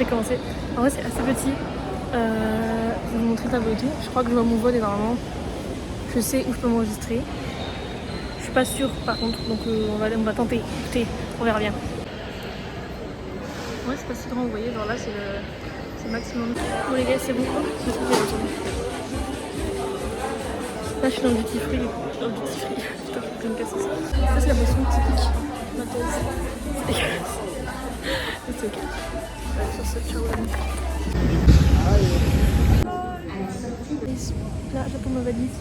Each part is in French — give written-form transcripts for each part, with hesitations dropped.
commencer. En vrai c'est assez petit. Je vais vous montrer le tableau et tout. Je crois que je vois mon vol et normalement je sais où je peux m'enregistrer. Je suis pas sûre par contre, donc on va tenter. Écoutez, on verra bien. Ouais, c'est pas si grand, vous voyez, genre là c'est le maximum. Bon les gars, c'est bon. Là je suis dans le duty free, Putain, je vais me casser ça. Ça c'est la boisson typique nantaise. C'est dégueulasse. Mais c'est ok. Sur ce, ciao l'ami. Là j'attends ma valise.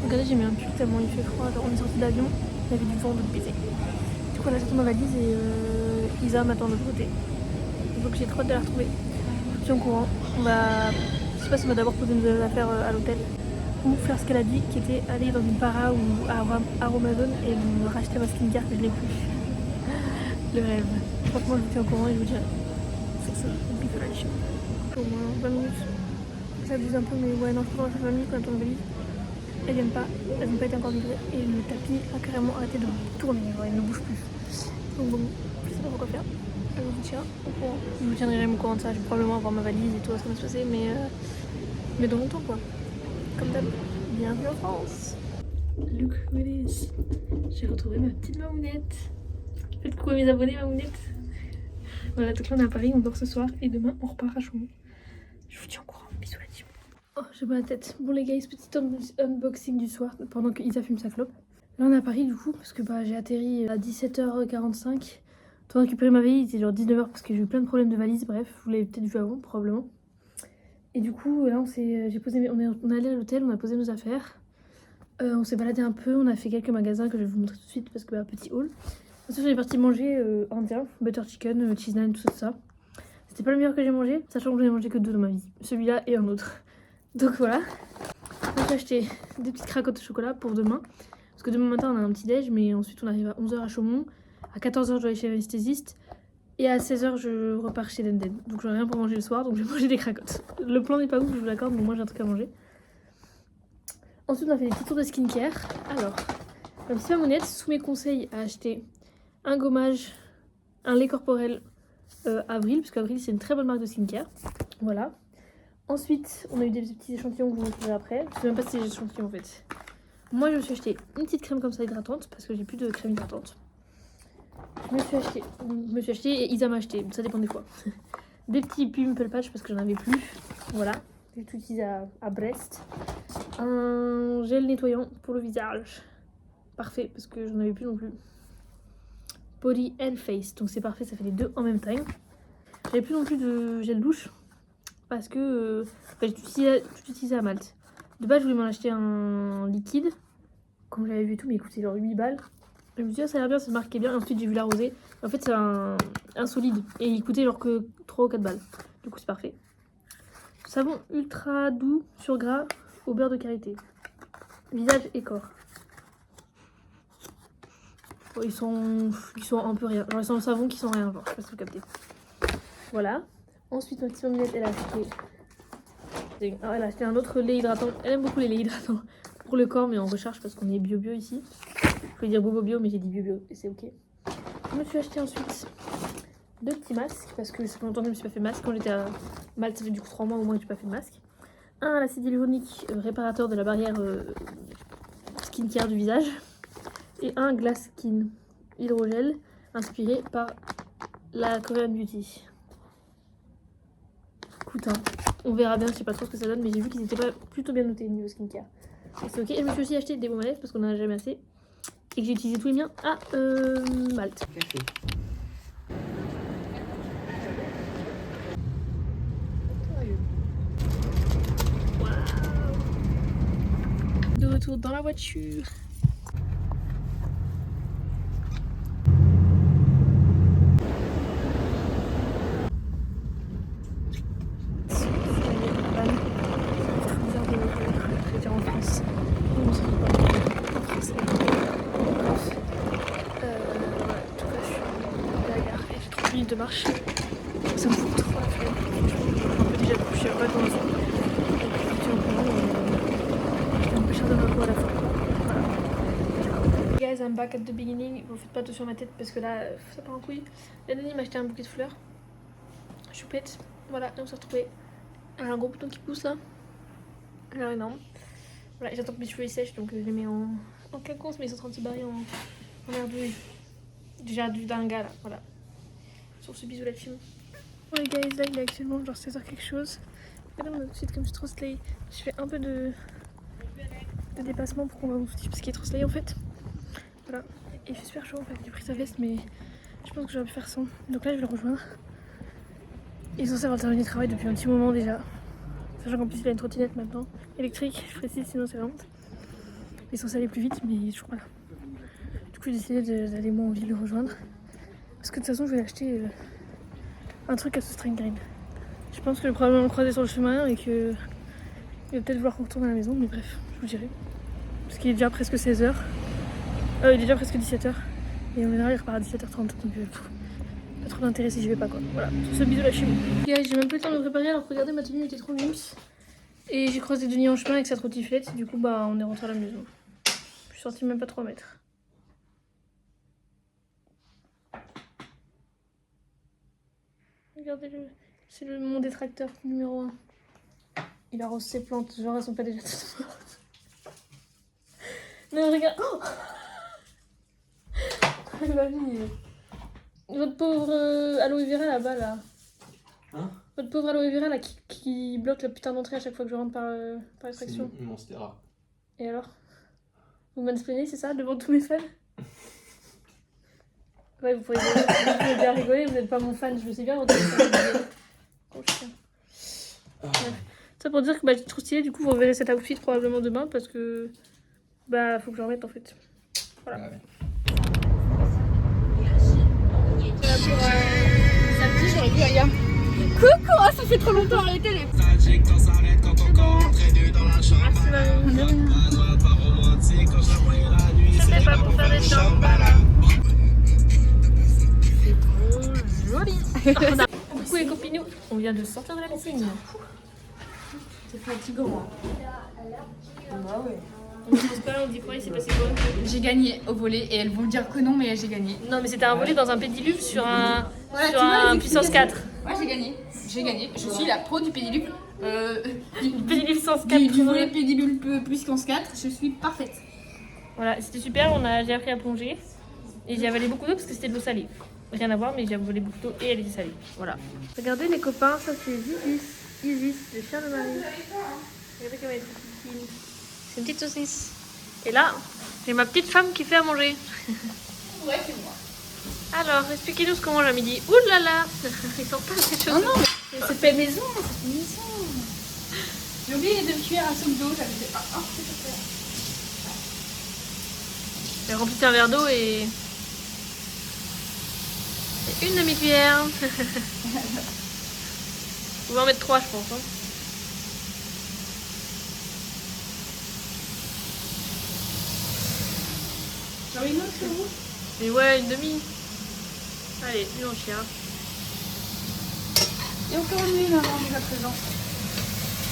Regardez, j'ai mis un pull tellement il fait froid. Genre on est sorti d'avion, il y avait du vent de baiser. Du coup là j'attends ma valise et Isa m'attend de l'autre côté. Donc j'ai trop hâte de la retrouver. Je suis au courant. Je sais pas si on va d'abord poser nos affaires à l'hôtel ou faire ce qu'elle a dit, qui était aller dans une para ou à Amazon et me racheter ma skincare que je l'ai plus. Le rêve. Franchement je vous tiens au courant et je vous dirai. C'est ça, une pique de la lichon. Au moins 20 minutes. Ça abuse un peu mais ouais non je pense que 20 minutes quand on me valise. Elles n'ont pas été encore livrées et le tapis a carrément arrêté de tourner, ouais, il ne bouge plus. Donc bon, je sais pas quoi faire. Je vous tiens au courant. Je vous tiendrai même au courant de ça, je vais probablement avoir ma valise et tout ce qui va se passer, mais dans longtemps quoi. Comme d'hab, bienvenue en France. Look who it is. J'ai retrouvé ma petite mamounette. Faites coucou à mes abonnés, mamounette. Voilà, donc là on est à Paris, on dort ce soir et demain on repart à Chaumont. Je vous tiens au courant, bisous la team. Oh, j'ai mal à la tête. Bon les gars, ce petit unboxing du soir pendant que Isa fume sa clope. Là on est à Paris du coup parce que j'ai atterri à 17h45. Pour récupérer ma valise, il était genre 19h parce que j'ai eu plein de problèmes de valise. Bref, vous l'avez peut-être vu avant probablement. Et du coup là on est allé à l'hôtel, on a posé nos affaires. On s'est baladé un peu, on a fait quelques magasins que je vais vous montrer tout de suite parce que petit haul. Ensuite on est parti manger indien, butter chicken, cheese naan, tout ça. C'était pas le meilleur que j'ai mangé, sachant que j'en ai mangé que 2 dans ma vie. Celui-là et un autre. Donc voilà. J'ai acheté des petites cracottes au chocolat pour demain. Parce que demain matin on a un petit déj, mais ensuite on arrive à 11h à Chaumont. À 14h je dois aller chez l'anesthésiste. Et à 16h je repars chez Denden. Donc j'aurai rien pour manger le soir, donc je vais manger des cracottes. Le plan n'est pas ouf, je vous l'accorde, mais moi j'ai un truc à manger. Ensuite on a fait des petits tours de skincare. Alors, ma petite mamounette, sous mes conseils, a acheté un gommage, un lait corporel Avril, parce qu'Avril c'est une très bonne marque de skincare. Voilà. Ensuite, on a eu des petits échantillons que je vous montrerai après. Je sais même pas si c'est des échantillons en fait. Moi, je me suis acheté une petite crème comme ça hydratante parce que j'ai plus de crème hydratante. Je me suis acheté et Isa m'a acheté, ça dépend des fois. Des petits pimple patch parce que j'en avais plus. Voilà, j'ai tout utilisé à Brest. Un gel nettoyant pour le visage. Parfait parce que j'en avais plus non plus. Body and Face, donc c'est parfait, ça fait les deux en même temps. J'avais plus non plus de gel douche. Parce que j'ai tout utilisé à Malte. De base, je voulais m'en acheter un liquide. Comme j'avais vu et tout, mais écoutez, genre 8 balles. Je me suis dit, ah, ça a l'air bien, ça marquait bien. Et ensuite, j'ai vu la rosée. En fait, c'est un solide. Et il coûtait genre que 3 ou 4 balles. Du coup, c'est parfait. Savon ultra doux sur gras au beurre de karité. Visage et corps. Bon, ils sont un peu rien. Genre, ils sont en savon qui sont rien. Genre, je sais pas si vous captez. Voilà. Ensuite, ma petite mamounette, elle a acheté un autre lait hydratant. Elle aime beaucoup les laits hydratants pour le corps, mais en recharge parce qu'on est bio ici. Je voulais dire bobo-bio, mais j'ai dit bio et c'est ok. Je me suis acheté ensuite 2 petits masques parce que ça fait longtemps que je me suis pas fait masque. Quand j'étais à Malte, ça fait du coup 3 mois au moins que je n'ai pas fait de masque. Un à l'acide hyaluronique, réparateur de la barrière skincare du visage. Et un Glass Skin hydrogel inspiré par la Korean Beauty. Écoute, on verra bien, je sais pas trop ce que ça donne, mais j'ai vu qu'ils étaient pas plutôt bien notés niveau skincare. Donc c'est ok. Et je me suis aussi acheté des baumes à lèvres parce qu'on en a jamais assez. Et que j'ai utilisé tous les miens à Malte. Merci. Wow. De retour dans la voiture. De marche, ça me fout trop la flemme. Un peu déjà couché, pas dans le fond. Donc je suis au courant, je me cher de ma peau à la fin. Voilà. Guys, I'm back at the beginning. Vous faites pas tout sur ma tête parce que là, ça part en couille. La Nani m'a acheté un bouquet de fleurs. choupette. Voilà, et on s'est retrouvé un gros bouton qui pousse là. Alors énorme. Voilà, j'attends que mes cheveux ils sèchent donc je les mets en quinconce, mais ils sont en train de se barrer en air doué. Déjà d'un gars là, voilà. Sur ce bisou la team. Bon les guys, là il est actuellement genre 16h quelque chose. Regardez mon outfit comme je suis trop slay. Je fais un peu de dépassement pour qu'on voit mon outfit parce qu'il est trop slay en fait. Voilà. Et il fait super chaud en fait, j'ai pris sa veste mais je pense que j'aurais pu faire sans. Donc là je vais le rejoindre. Ils sont censés avoir terminé le travail depuis un petit moment déjà. Sachant qu'en plus il a une trottinette maintenant, électrique, je précise, sinon c'est la honte. Ils sont censés aller plus vite mais il est toujours pas là. Du coup j'ai décidé d'aller moi en ville le rejoindre. Parce que de toute façon je vais acheter un truc à ce string green. Je pense que je vais probablement le croiser sur le chemin et que il va peut-être vouloir qu'on retourne à la maison, mais bref, je vous dirai. Parce qu'il est déjà presque 16h. Il est déjà presque 17h. Et en général il repart à 17h30 donc pas trop d'intérêt si j'y vais pas quoi. Voilà, sur ce bisou la chimie. Guys, j'ai même pas le temps de me préparer alors regardez ma tenue était trop mims. Et j'ai croisé Denis en chemin avec sa trottiflette, du coup bah on est rentré à la maison. Je suis sortie même pas 3 mètres. Regardez-le, c'est mon détracteur numéro 1. Il arrose ses plantes, genre elles sont pas déjà toutes mortes. Mais regarde, oh ma vie. Votre pauvre aloe vera là-bas là. Hein? Votre pauvre aloe vera là qui bloque la putain d'entrée à chaque fois que je rentre par extraction. C'est une monstera. Et alors? Vous mansplainez, c'est ça, devant tous mes fans? Ouais, vous pouvez bien rigoler, vous n'êtes pas mon fan, je le sais bien. Votre oh, chien. Bref. Ça pour dire que bah, j'ai trop stylé, du coup vous reverrez cet outfit probablement demain parce que bah faut que j'en remette en fait. Voilà. Ouais. Samedi, j'aurais vu Aya. Coucou, oh, ça fait trop longtemps, arrêtez les. Merci mamie. C'était pas pour faire des chants. C'est trop joli. Coucou les copinous, on vient de sortir de la piscine. C'est fatigant. Bah ouais. On se pose pas là, on dit quoi, il s'est passé quoi? J'ai gagné au volet et elles vont me dire que non, mais j'ai gagné. Non mais c'était un volet dans un pédiluve sur un, Voilà, sur tu vois, un les puissance explications. 4. Ouais, j'ai gagné. J'ai gagné. Je suis la pro du pédiluve. Pédiluve sens 4. Du volet pédiluve puissance 4. Je suis parfaite. Voilà, c'était super, j'ai appris à plonger. Et j'ai avalé beaucoup d'eau parce que c'était de l'eau salée. Rien à voir, mais j'ai avalé beaucoup d'eau et elle était salée. Voilà. Regardez les copains, ça c'est Isis, le chien de Marie. Regardez comme elle est petite. C'est une petite saucisse. Et là, j'ai ma petite femme qui fait à manger. Ouais, c'est moi. Alors, expliquez-nous ce qu'on mange à midi. Ouh là là, ils sont pas ces choses. Non, non, mais c'est fait maison. C'est fait maison. J'ai oublié de me cuire un soupe d'eau. J'avais fait. Ah, c'est super. J'ai rempli un verre d'eau et une demi-cuillère. Vous pouvez en mettre 3 je pense. Hein. J'en ai une autre que vous? Mais ouais, une demi. Allez, une en chien. Et encore une avant déjà présent.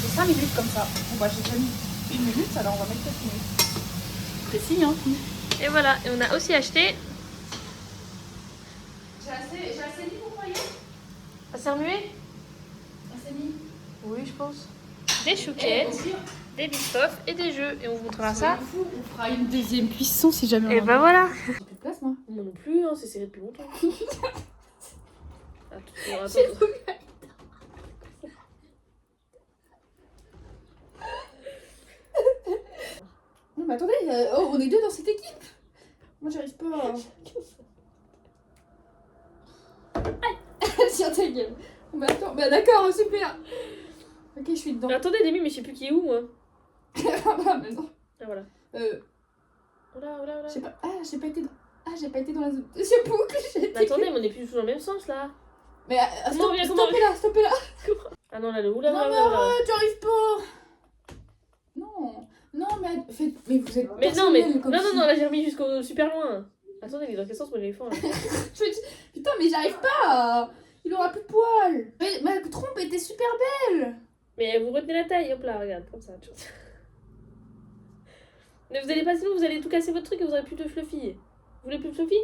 C'est 5 minutes comme ça. Bon bah j'ai déjà mis 1 minute, alors on va mettre 4 minutes. Précis hein. Et voilà, et on a aussi acheté. J'ai assez mis pour croyer. À Sermuet? Assez mis. Oui, je pense. Des chouquettes, des bifs et des jeux. Et on vous montrera ça. On fera une deuxième cuisson si jamais on Et bah voilà. J'ai plus de place moi. Moi non plus, hein, c'est serré depuis longtemps. J'ai trop Non mais attendez, oh, on est deux dans cette équipe. Moi j'arrive pas à... Tiens ta gueule. Bah attends, bah d'accord, super. Ok, je suis dedans. Mais attendez, Demi, mais je sais plus qui est où moi. Ah bah mais non. Ah voilà. Oula, oula, oula. J'ai pas... Ah, j'ai pas été dans... Ah, j'ai pas été dans la zone. J'ai boucle, j'ai été... Mais attendez, mais on est plus tous dans le même sens là. Mais Comment on vient, comment on stoppez là. Ah non, là, le oula, Non oula, mais oula, oula. arrête, j'arrive pas. Non, non mais faites... Mais vous êtes Mais non, mais personnel, non, comme non, si- non, là j'ai remis jusqu'au super loin. Attendez, mais dans quel sens moi l'éléphant là? Putain, mais j'arrive pas. Il aura plus de poils. Mais ma trompe était super belle. Mais vous retenez la taille, hop là, regarde, comme ça. Mais vous allez pas sinon, vous allez tout casser votre truc et vous aurez plus de fluffy. Vous voulez plus de fluffy?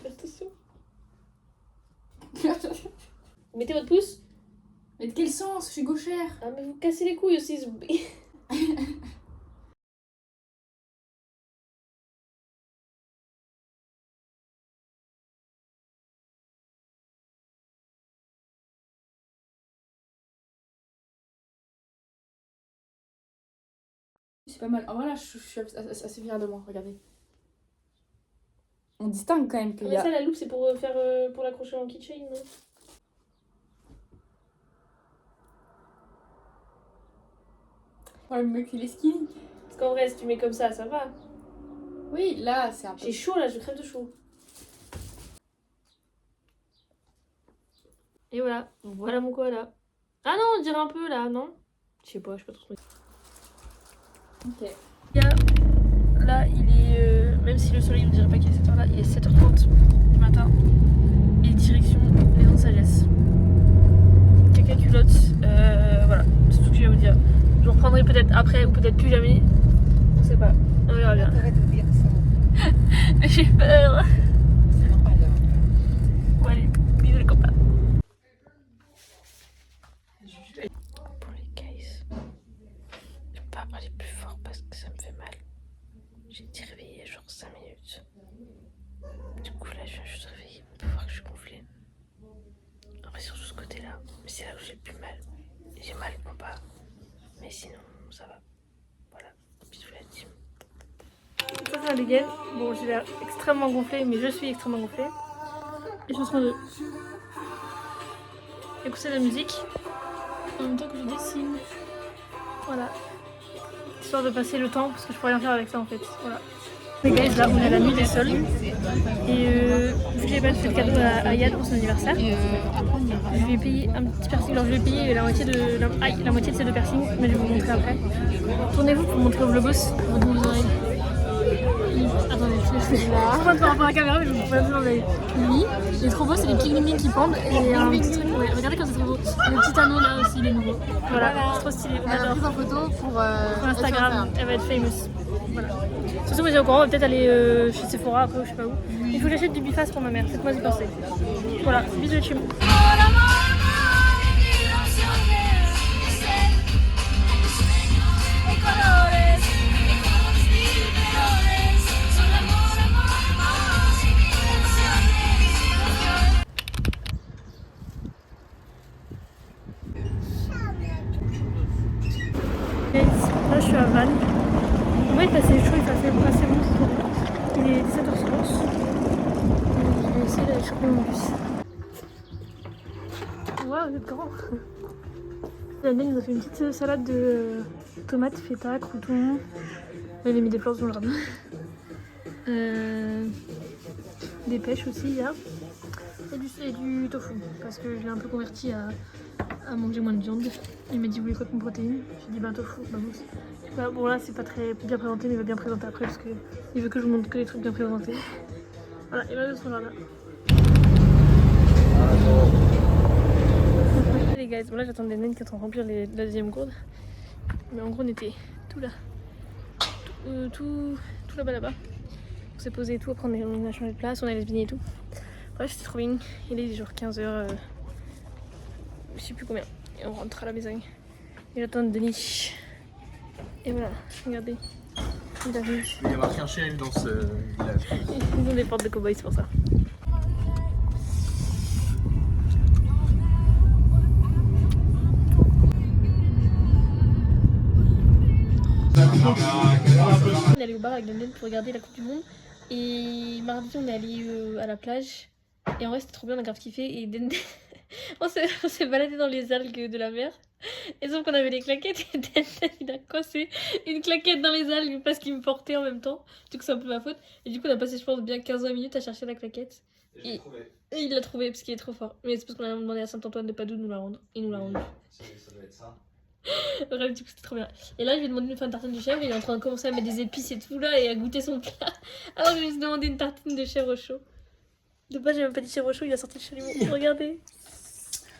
Attention. Mettez votre pouce. Mais de quel sens? Je suis gauchère. Ah mais vous cassez les couilles aussi. C'est pas mal. En vrai, là, je suis assez fière de moi. Regardez. On distingue quand même qu'il y Mais a... ça, la loupe, c'est pour faire pour l'accrocher en keychain, non? Oh, le mec, il est skinny. Parce qu'en vrai, si tu mets comme ça va. Oui, là, c'est un peu... J'ai chaud là, je crève de chaud. Et voilà, voilà mon koala. Ah non, on dirait un peu là, non? Je sais pas trop. Ok. Là, il est. Même si le soleil ne dirait pas qu'il est 7h là, il est 7h30 du matin. Et direction Maison de Sagesse. Caca culotte. Voilà, c'est tout ce que j'ai à vous dire. Je vous reprendrai peut-être après ou peut-être plus jamais. On sait pas. On verra bien. J'ai peur. C'est normal. Bon, allez, bisous les copains. Pour les cases, je peux pas parler plus fort parce que ça me fait mal. J'ai été réveillée genre 5 minutes. Du coup là je viens juste de réveiller, on peut voir que je suis gonflée. Après surtout ce côté là, mais c'est là où j'ai le plus mal. J'ai mal en bas, mais sinon ça va. Voilà, bisous la team. Ça c'est un dégaine. Bon j'ai l'air extrêmement gonflée, mais je suis extrêmement gonflée. Et je suis en train de écouter de la musique en même temps que je dessine. Voilà. Histoire de passer le temps parce que je pourrais rien faire avec ça en fait. Voilà. Les guys, là on est à la nuit des sols. Et vu que j'ai pas fait de cadeau à Yann pour son anniversaire, je lui ai payé un petit piercing. Alors je lui ai payé la moitié de ses 2 piercings, mais je vais vous montrer après. Tournez-vous pour montrer au vlogos votre nouveau oreille. Attendez, je fais là. Je par rapport à la caméra, mais je vous pas dans l'œil. Lui, il est trop beau, c'est des petits gling qui pendent et un petit truc. Ouais, regardez comme c'est trop beau. Et le petit anneau là aussi, il est nouveau. Voilà, c'est trop stylé. On Elle a adore. pris en photo pour Instagram, elle va être famous. Voilà. Surtout, moi j'ai au courant, on va peut-être aller chez Sephora après ou je sais pas où. Il faut que j'achète du biface pour ma mère, faites-moi y penser. Voilà, bisous les chum. Là je suis à Vannes. En vrai il passait chaud, il passait assez bon, c'est trop bon. Il est 17h30. Je vais essayer d'aller choper mon bus. Waouh, vous êtes grand. Yann nous a fait une petite salade de tomates, feta, croutons. Il a mis des fleurs dans le jardin. Des pêches aussi il y a. Et du tofu. Parce que je l'ai un peu converti à manger moins de viande. Il m'a dit vous voulez quoi comme protéine? J'ai dit ben tofu, bah mousse. Bon là c'est pas très bien présenté mais il va bien présenter après parce qu'il veut que je vous montre que les trucs bien présentés. Voilà, il va dans son jardin. Les gars, bon là j'attendais Naine qui est en train de remplir la deuxième gourde. Mais en gros on était tout là. Tout là-bas. On s'est posé et tout, après on a changé de place, on a les billets et tout. Bref c'était trop bien. Il est genre 15h. Je sais plus combien. Et on rentre à la maison. Et j'attends Denis. Et voilà, regardez. Il arrive. Il va y avoir qu'un shérif dans ce village. Ils ont des portes de cow-boys, c'est pour ça. On est allé au bar avec Daniel pour regarder la Coupe du Monde. Et mardi, on est allé à la plage. Et en vrai, c'était trop bien, on a grave kiffé. Et Daniel... on s'est baladé dans les algues de la mer. Et sauf qu'on avait les claquettes. Et Daniel, il a coincé une claquette dans les algues parce qu'il me portait en même temps. Du coup, c'est un peu ma faute. Et du coup, on a passé, je pense, bien 15-20 minutes à chercher la claquette. Et il l'a trouvé parce qu'il est trop fort. Mais c'est parce qu'on a demandé à Saint-Antoine de Padoue de nous la rendre. Il nous l'a rendu. Ça doit être ça. Bref, du coup, c'était trop bien. Et là, je lui ai demandé de me faire une tartine de chèvre. Il est en train de commencer à mettre des épices et tout là et à goûter son plat. Alors, je lui ai demandé une tartine de chèvre chaud. De base, j'ai même pas dit chèvre chaud, il a sorti le chalumeau. Regardez.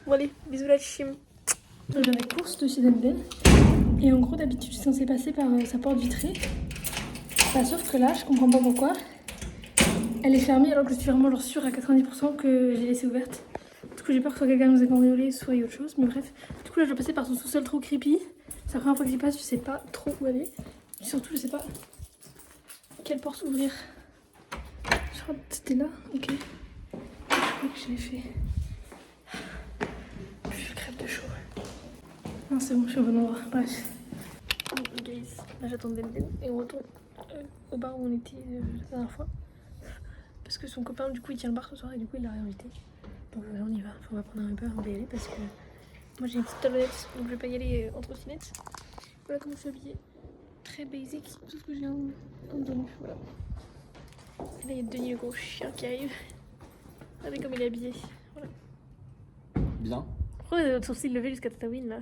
Bon, allez, bisous la chim. Je viens des courses de chez Denven. Et en gros, d'habitude, je suis censée passer par sa porte vitrée. Bah, sauf que là, je comprends pas pourquoi. Elle est fermée alors que je suis vraiment genre sûre à 90% que j'ai laissé ouverte. Du coup, j'ai peur que soit quelqu'un nous ait cambriolé, soit il y ait autre chose. Mais bref, du coup, là, je dois passer par son sous-sol trop creepy. C'est la première fois que j'y passe, je sais pas trop où aller. Et surtout, je sais pas quelle porte ouvrir. Je crois que c'était là, ok. Je crois que je l'ai fait. Je crève de chaud. Non, c'est bon, je suis au bon endroit. Bref. Bon, guys, là j'attends Denden et on retourne au bar où on était la dernière fois. Parce que son copain, du coup, il tient le bar ce soir et du coup, il l'a réinvité. Donc là, on y va. Enfin, on va prendre un peu avant d'y aller parce que moi j'ai une petite tablette donc je vais pas y aller en trottinette. Voilà comment je suis habillée. Très basic, tout ce que j'ai en tenue. Voilà. Et là, il y a Denis le gros chien qui arrive. Regardez comme il est habillé. Voilà. Bien. Pourquoi vous avez votre sourcil levé jusqu'à Tatooine là?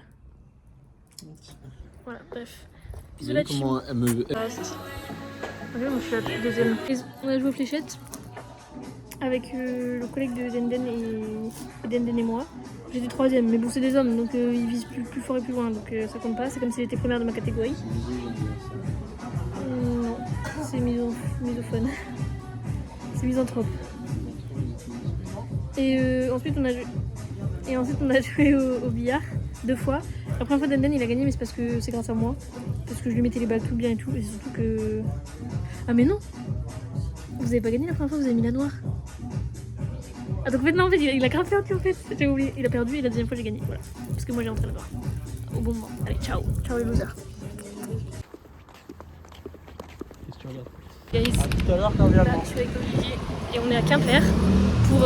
Voilà, bref. Vous savez comment elle me... Ah, c'est ça. Ok, moi je suis la deuxième. On a joué aux fléchettes avec le collègue de Denden et Denden et moi. J'étais troisième, mais bon, c'est des hommes donc ils visent plus fort et plus loin donc ça compte pas. C'est comme si j'étais première de ma catégorie. Non, c'est misophone. C'est misanthrope. Et ensuite on a joué au billard 2 fois. La première fois Denden il a gagné mais c'est parce que c'est grâce à moi. Parce que je lui mettais les balles tout bien et tout. Et surtout que... Ah mais non! Vous avez pas gagné la première fois, vous avez mis la noire. Ah donc en fait non, en fait, il a grave perdu en fait. J'ai oublié. Il a perdu et la deuxième fois j'ai gagné. Voilà. Parce que moi j'ai rentré la noire. Au bon moment. Allez, ciao. Ciao les losers. Qu'est-ce que tu regardes? Guys, Tout à l'heure quand on vient. là je suis avec Olivier et on est à Quimper pour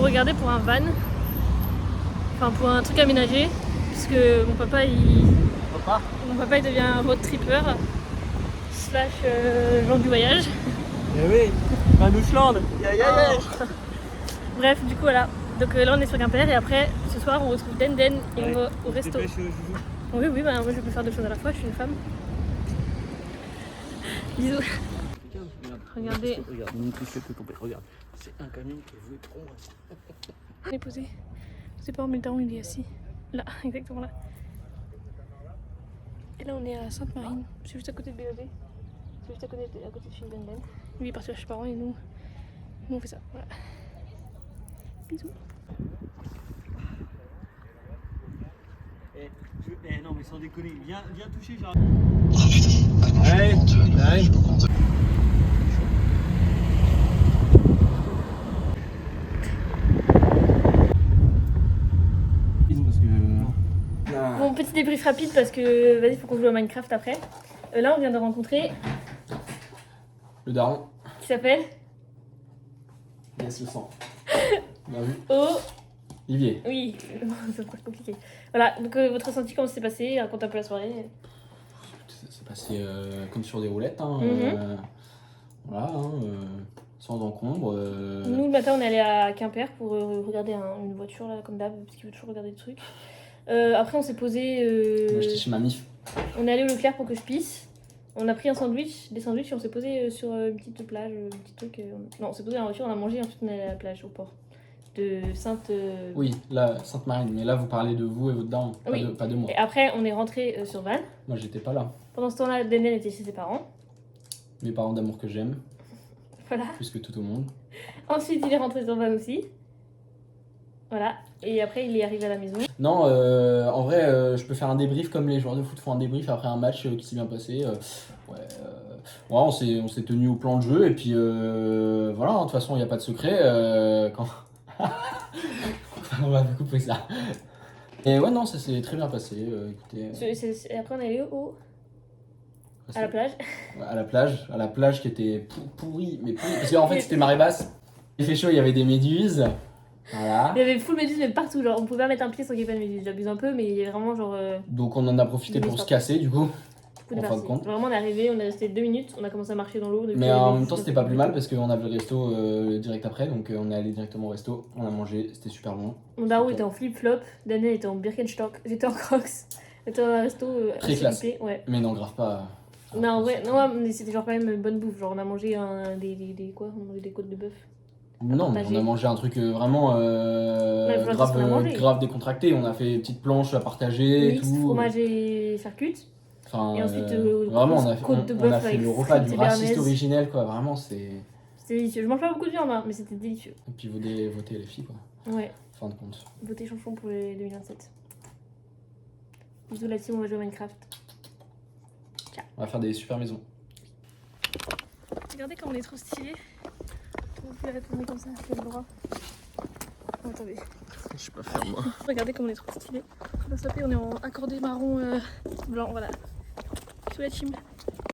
regarder pour un van. Enfin pour un truc aménagé. Puisque mon papa il devient road tripper / gens du voyage. Eh oui, Manouchland. Bref, du coup voilà. Donc là on est sur Quimper et après ce soir on retrouve Denden et on va au resto. Oui, bah moi je peux faire 2 choses à la fois, je suis une femme. Bisous. Regardez. Regarde, mon petit cheveu peut tomber. Regarde, c'est un camion qui est voué trop. On est posé. C'est pas en même temps, il est assis. Là, exactement là. Et là on est à Sainte-Marine. C'est juste à côté de BEV. C'est juste à côté de chez Denden. Lui il est parti chez ses parents et nous on fait ça. Voilà. Bisous. Non mais sans déconner, viens toucher genre. Allez, allez. Bon, petit débrief rapide parce que vas-y, faut qu'on joue à Minecraft après. Là, on vient de rencontrer Le daron. qui s'appelle Yes, le sang. Bien vu. Olivier. Oui, c'est pas compliqué. Voilà, donc votre ressenti, comment ça s'est passé? Raconte un peu la soirée. C'est passé comme sur des roulettes. Hein, voilà, hein, sans encombre. Nous, le matin, on est allé à Quimper pour regarder une voiture, là, comme d'hab, parce qu'il veut toujours regarder des trucs. Après, on s'est posé. Moi, j'étais chez ma mif. On est allé au Leclerc pour que je pisse. On a pris des sandwichs et on s'est posé sur une petite plage, un petit truc. Non, on s'est posé dans la voiture, on a mangé et ensuite on est allé à la plage, au port. De Sainte. Oui, là, Sainte-Marine. Mais là, vous parlez de vous et votre daron, Oui. pas de moi. Et après, on est rentré sur Vannes. Moi, j'étais pas là. Pendant ce temps-là, Denden était chez ses parents. Mes parents d'amour que j'aime, Voilà. plus que tout au monde. Ensuite, il est rentré sur Vannes aussi. Voilà. Et après, il est arrivé à la maison. Non, en vrai, je peux faire un débrief comme les joueurs de foot font un débrief après un match qui s'est bien passé. Ouais, on s'est tenu au plan de jeu et puis voilà, de toute façon, il n'y a pas de secret. Quand... on va couper ça. Et ouais, non, ça s'est très bien passé. Écoutez, Et après, on est allé à la plage. à la plage qui était pourrie, mais pourrie. Parce qu'en fait, c'était marée basse. Il fait chaud, il y avait des méduses. Voilà. Il y avait full méduses, mais partout. Genre, on pouvait pas mettre un pied sans qu'il y ait pas de méduses. J'abuse un peu, mais il y avait vraiment genre. Donc on en a profité pour se casser, du coup. En fin de compte. Vraiment, on est arrivé, on est resté 2 minutes, on a commencé à marcher dans l'eau. Mais en même temps, c'était pas plus mal parce qu'on avait le resto direct après, donc on est allé directement au resto, on a mangé, c'était super bon. Mon daron était en flip-flop, Daniel était en Birkenstock, j'étais en Crocs. C'était dans un resto Très classe. Ouais. Mais non, grave pas. Non, en vrai, non, mais c'était genre quand même une bonne bouffe. Genre, on a mangé des côtes de bœuf. Non, mais on a mangé un truc vraiment grave décontracté. On a fait une petite planche à partager et mix, tout. fromage et charcutes. Enfin, et ensuite, vraiment, on a fait côte de bœuf le repas du raciste originel, quoi. Vraiment, C'était C'était délicieux. Je mange pas beaucoup de viande, hein, mais c'était délicieux. Et puis votez les filles, quoi. Ouais, Fin de compte. votez chanson pour les 2027. Bisous la team, on va jouer à Minecraft. On va faire des super maisons. Regardez comme on est trop stylé. On peut la tourner comme ça, je fais le droit. Oh, attendez. Je suis pas ferme, moi. Regardez comme on est trop stylé. On va se taper, on est en accordé marron blanc, voilà. Bisous la team.